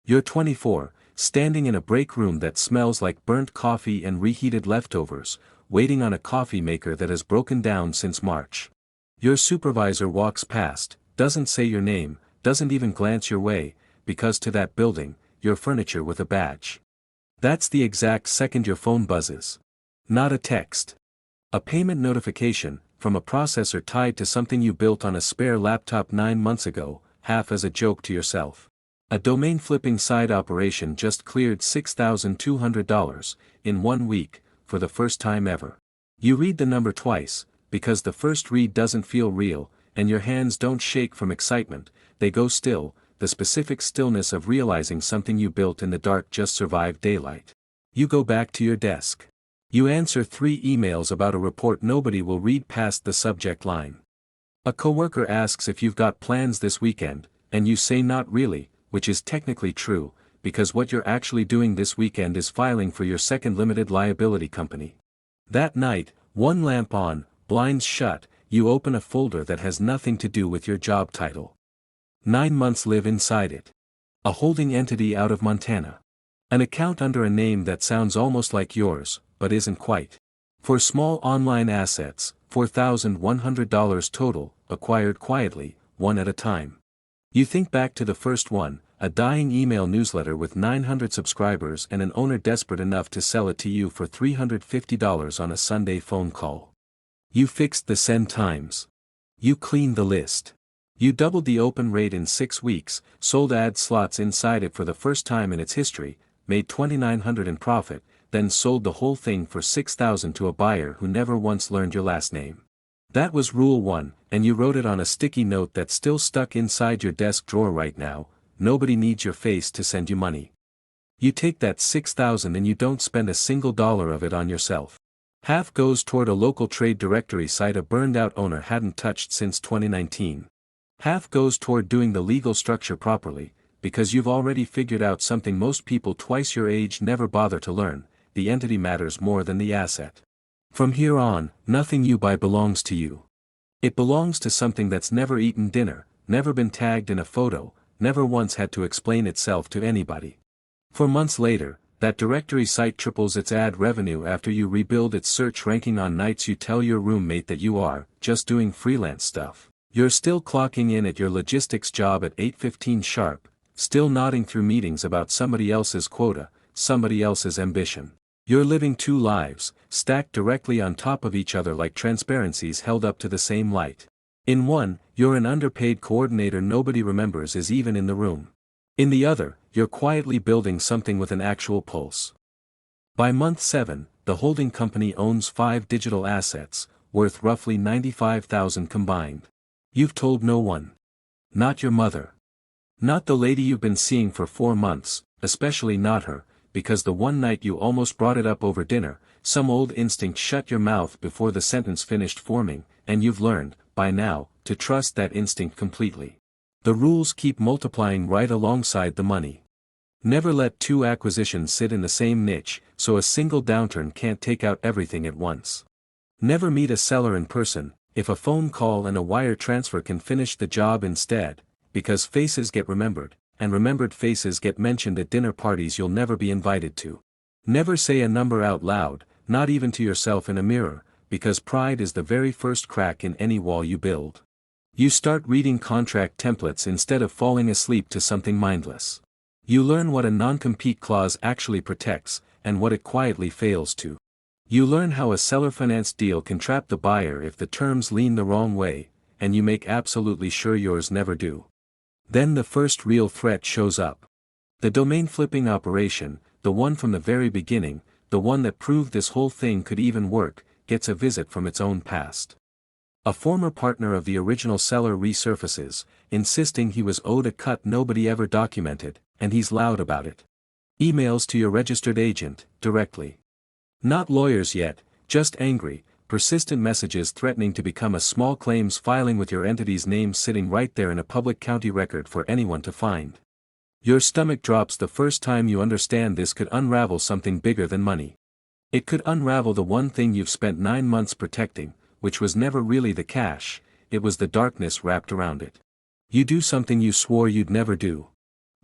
You're 24, standing in a break room that smells like burnt coffee and reheated leftovers, waiting on a coffee maker that has broken down since March. Your supervisor walks past, doesn't say your name, doesn't even glance your way, because to that building, you're furniture with a badge. That's the exact second your phone buzzes. Not a text. A payment notification, from a processor tied to something you built on a spare laptop 9 months ago, half as a joke to yourself. A domain flipping side operation just cleared $6,200, in 1 week, for the first time ever. You read the number twice, because the first read doesn't feel real, and your hands don't shake from excitement, they go still, the specific stillness of realizing something you built in the dark just survived daylight. You go back to your desk. You answer 3 emails about a report nobody will read past the subject line. A coworker asks if you've got plans this weekend, and you say not really, which is technically true, because what you're actually doing this weekend is filing for your second limited liability company. That night, one lamp on, blinds shut, you open a folder that has nothing to do with your job title. 9 months live inside it. A holding entity out of Montana. An account under a name that sounds almost like yours, but isn't quite. For small online assets, $4,100 total, acquired quietly, one at a time. You think back to the first one, a dying email newsletter with 900 subscribers and an owner desperate enough to sell it to you for $350 on a Sunday phone call. You fixed the send times. You cleaned the list. You doubled the open rate in 6 weeks, sold ad slots inside it for the first time in its history, made $2,900 in profit, then sold the whole thing for $6,000 to a buyer who never once learned your last name. That was Rule 1, and you wrote it on a sticky note that's still stuck inside your desk drawer right now. Nobody needs your face to send you money. You take that $6,000 and you don't spend a single dollar of it on yourself. Half goes toward a local trade directory site a burned-out owner hadn't touched since 2019. Half goes toward doing the legal structure properly, because you've already figured out something most people twice your age never bother to learn: the entity matters more than the asset. From here on, nothing you buy belongs to you. It belongs to something that's never eaten dinner, never been tagged in a photo, never once had to explain itself to anybody. 4 months later, that directory site triples its ad revenue after you rebuild its search ranking on nights you tell your roommate that you are just doing freelance stuff. You're still clocking in at your logistics job at 8:15 sharp, still nodding through meetings about somebody else's quota, somebody else's ambition. You're living 2 lives, stacked directly on top of each other like transparencies held up to the same light. In one, you're an underpaid coordinator nobody remembers is even in the room. In the other, you're quietly building something with an actual pulse. By month 7, the holding company owns 5 digital assets, worth roughly $95,000 combined. You've told no one. Not your mother. Not the lady you've been seeing for 4 months, especially not her, because the one night you almost brought it up over dinner, some old instinct shut your mouth before the sentence finished forming, and you've learned, by now, to trust that instinct completely. The rules keep multiplying right alongside the money. Never let 2 acquisitions sit in the same niche, so a single downturn can't take out everything at once. Never meet a seller in person, if a phone call and a wire transfer can finish the job instead, because faces get remembered, and remembered faces get mentioned at dinner parties you'll never be invited to. Never say a number out loud, not even to yourself in a mirror, because pride is the very first crack in any wall you build. You start reading contract templates instead of falling asleep to something mindless. You learn what a non-compete clause actually protects, and what it quietly fails to. You learn how a seller-financed deal can trap the buyer if the terms lean the wrong way, and you make absolutely sure yours never do. Then the first real threat shows up. The domain flipping operation, the one from the very beginning, the one that proved this whole thing could even work, gets a visit from its own past. A former partner of the original seller resurfaces, insisting he was owed a cut nobody ever documented, and he's loud about it. Emails to your registered agent, directly. Not lawyers yet, just angry, persistent messages threatening to become a small claims filing with your entity's name sitting right there in a public county record for anyone to find. Your stomach drops the first time you understand this could unravel something bigger than money. It could unravel the one thing you've spent 9 months protecting, which was never really the cash, it was the darkness wrapped around it. You do something you swore you'd never do.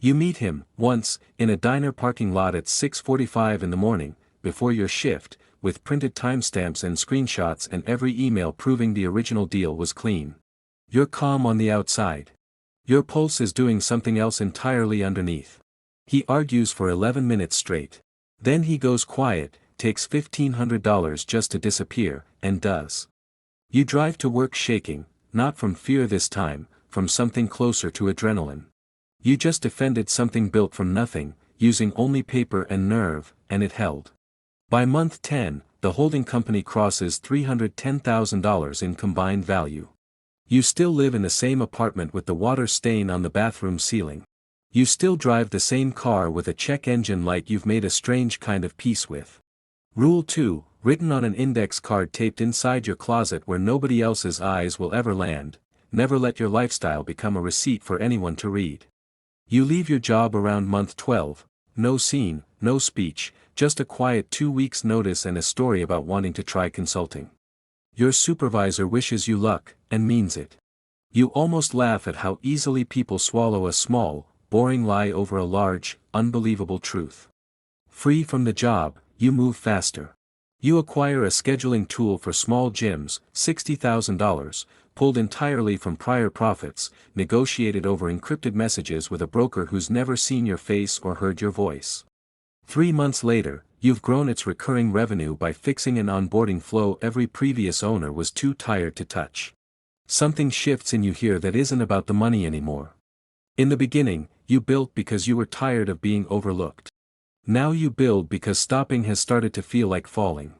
You meet him, once, in a diner parking lot at 6:45 in the morning, before your shift, with printed timestamps and screenshots and every email proving the original deal was clean. You're calm on the outside. Your pulse is doing something else entirely underneath. He argues for 11 minutes straight. Then he goes quiet, takes $1,500 just to disappear, and does. You drive to work shaking, not from fear this time, from something closer to adrenaline. You just defended something built from nothing, using only paper and nerve, and it held. By month 10, the holding company crosses $310,000 in combined value. You still live in the same apartment with the water stain on the bathroom ceiling. You still drive the same car with a check engine light you've made a strange kind of peace with. Rule 2, written on an index card taped inside your closet where nobody else's eyes will ever land: never let your lifestyle become a receipt for anyone to read. You leave your job around month 12, no scene, no speech, just a quiet 2 weeks notice and a story about wanting to try consulting. Your supervisor wishes you luck, and means it. You almost laugh at how easily people swallow a small, boring lie over a large, unbelievable truth. Free from the job, you move faster. You acquire a scheduling tool for small gyms, $60,000, pulled entirely from prior profits, negotiated over encrypted messages with a broker who's never seen your face or heard your voice. 3 months later, you've grown its recurring revenue by fixing an onboarding flow every previous owner was too tired to touch. Something shifts in you here that isn't about the money anymore. In the beginning, you built because you were tired of being overlooked. Now you build because stopping has started to feel like falling.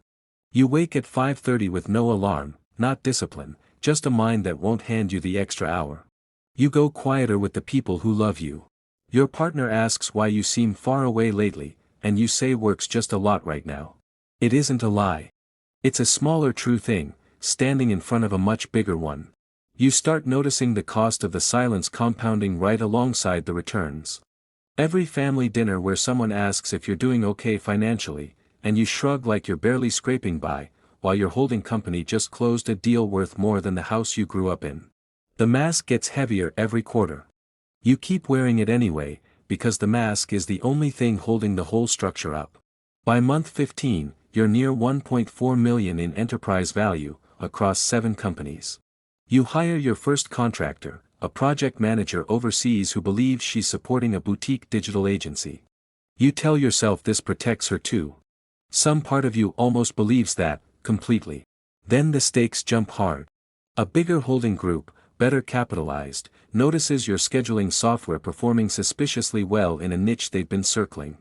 You wake at 5:30 with no alarm, not discipline, just a mind that won't hand you the extra hour. You go quieter with the people who love you. Your partner asks why you seem far away lately, and you say work's just a lot right now. It isn't a lie. It's a smaller true thing, standing in front of a much bigger one. You start noticing the cost of the silence compounding right alongside the returns. Every family dinner where someone asks if you're doing okay financially, and you shrug like you're barely scraping by, while your holding company just closed a deal worth more than the house you grew up in. The mask gets heavier every quarter. You keep wearing it anyway, because the mask is the only thing holding the whole structure up. By month 15, you're near $1.4 million in enterprise value, across 7 companies. You hire your first contractor, a project manager overseas who believes she's supporting a boutique digital agency. You tell yourself this protects her too. Some part of you almost believes that, completely. Then the stakes jump hard. A bigger holding group, better capitalized, notices your scheduling software performing suspiciously well in a niche they've been circling.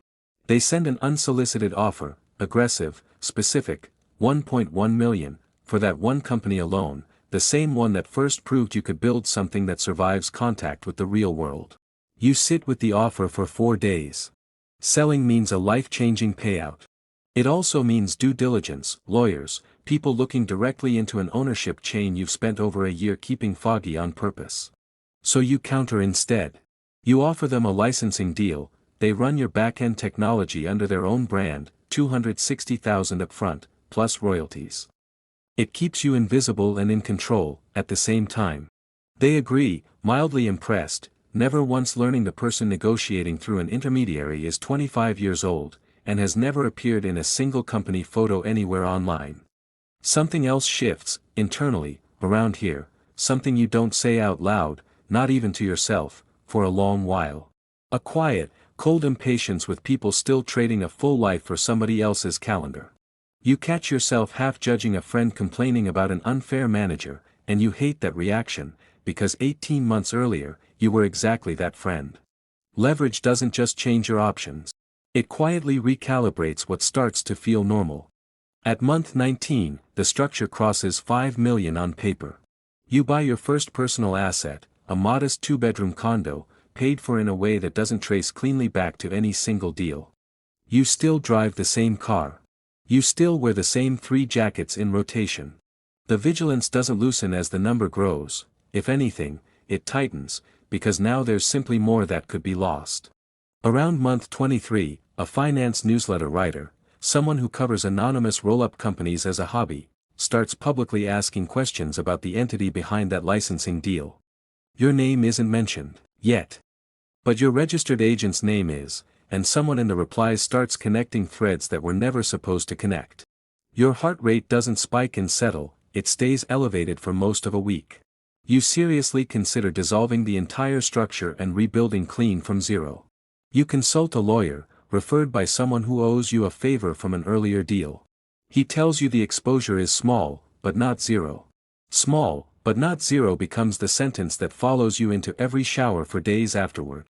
They send an unsolicited offer, aggressive, specific, $1.1 million, for that one company alone, the same one that first proved you could build something that survives contact with the real world. You sit with the offer for 4 days. Selling means a life-changing payout. It also means due diligence, lawyers, people looking directly into an ownership chain you've spent over a year keeping foggy on purpose. So you counter instead. You offer them a licensing deal, they run your back-end technology under their own brand, $260,000 upfront, plus royalties. It keeps you invisible and in control, at the same time. They agree, mildly impressed, never once learning the person negotiating through an intermediary is 25 years old, and has never appeared in a single company photo anywhere online. Something else shifts, internally, around here, something you don't say out loud, not even to yourself, for a long while. A quiet, cold impatience with people still trading a full life for somebody else's calendar. You catch yourself half judging a friend complaining about an unfair manager, and you hate that reaction, because 18 months earlier, you were exactly that friend. Leverage doesn't just change your options. It quietly recalibrates what starts to feel normal. At month 19, the structure crosses $5 million on paper. You buy your first personal asset, a modest 2-bedroom condo, paid for in a way that doesn't trace cleanly back to any single deal. You still drive the same car. You still wear the same 3 jackets in rotation. The vigilance doesn't loosen as the number grows, if anything, it tightens, because now there's simply more that could be lost. Around month 23, a finance newsletter writer, someone who covers anonymous roll-up companies as a hobby, starts publicly asking questions about the entity behind that licensing deal. Your name isn't mentioned, yet. But your registered agent's name is, and someone in the replies starts connecting threads that were never supposed to connect. Your heart rate doesn't spike and settle, it stays elevated for most of a week. You seriously consider dissolving the entire structure and rebuilding clean from zero. You consult a lawyer, referred by someone who owes you a favor from an earlier deal. He tells you the exposure is small, but not zero. Small, but not zero becomes the sentence that follows you into every shower for days afterward.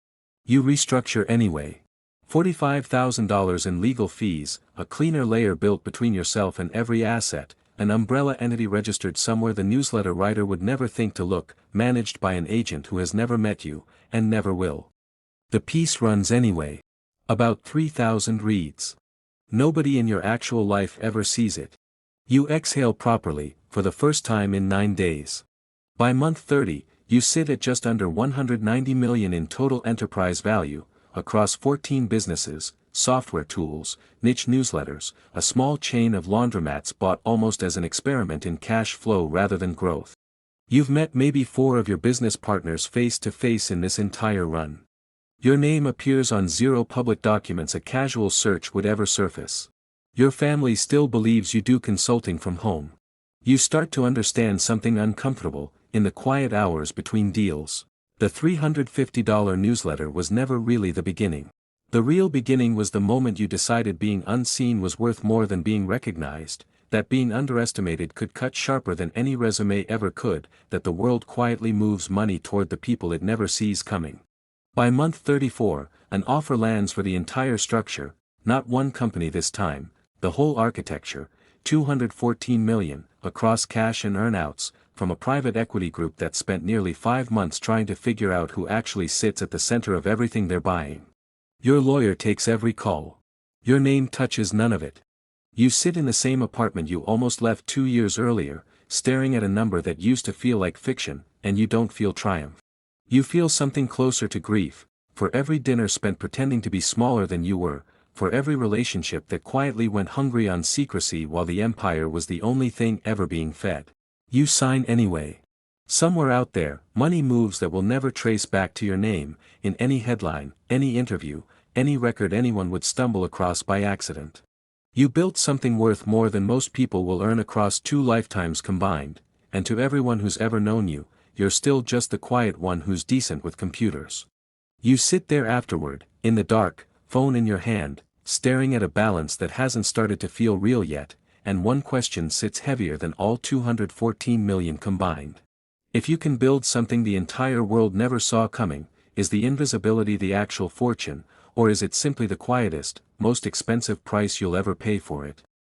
You restructure anyway. $45,000 in legal fees, a cleaner layer built between yourself and every asset, an umbrella entity registered somewhere the newsletter writer would never think to look, managed by an agent who has never met you, and never will. The piece runs anyway. About 3,000 reads. Nobody in your actual life ever sees it. You exhale properly, for the first time in 9 days. By month 30, you sit at just under $190 million in total enterprise value, across 14 businesses, software tools, niche newsletters, a small chain of laundromats bought almost as an experiment in cash flow rather than growth. You've met maybe 4 of your business partners face to face in this entire run. Your name appears on 0 public documents a casual search would ever surface. Your family still believes you do consulting from home. You start to understand something uncomfortable, in the quiet hours between deals. The $350 newsletter was never really the beginning. The real beginning was the moment you decided being unseen was worth more than being recognized, that being underestimated could cut sharper than any resume ever could, that the world quietly moves money toward the people it never sees coming. By month 34, an offer lands for the entire structure, not one company this time, the whole architecture, $214 million, across cash and earn-outs, from a private equity group that spent nearly 5 months trying to figure out who actually sits at the center of everything they're buying. Your lawyer takes every call. Your name touches none of it. You sit in the same apartment you almost left 2 years earlier, staring at a number that used to feel like fiction, and you don't feel triumph. You feel something closer to grief, for every dinner spent pretending to be smaller than you were, for every relationship that quietly went hungry on secrecy while the empire was the only thing ever being fed. You sign anyway. Somewhere out there, money moves that will never trace back to your name, in any headline, any interview, any record anyone would stumble across by accident. You built something worth more than most people will earn across 2 lifetimes combined, and to everyone who's ever known you, you're still just the quiet one who's decent with computers. You sit there afterward, in the dark, phone in your hand, staring at a balance that hasn't started to feel real yet, and one question sits heavier than all 214 million combined. If you can build something the entire world never saw coming, is the invisibility the actual fortune, or is it simply the quietest, most expensive price you'll ever pay for it?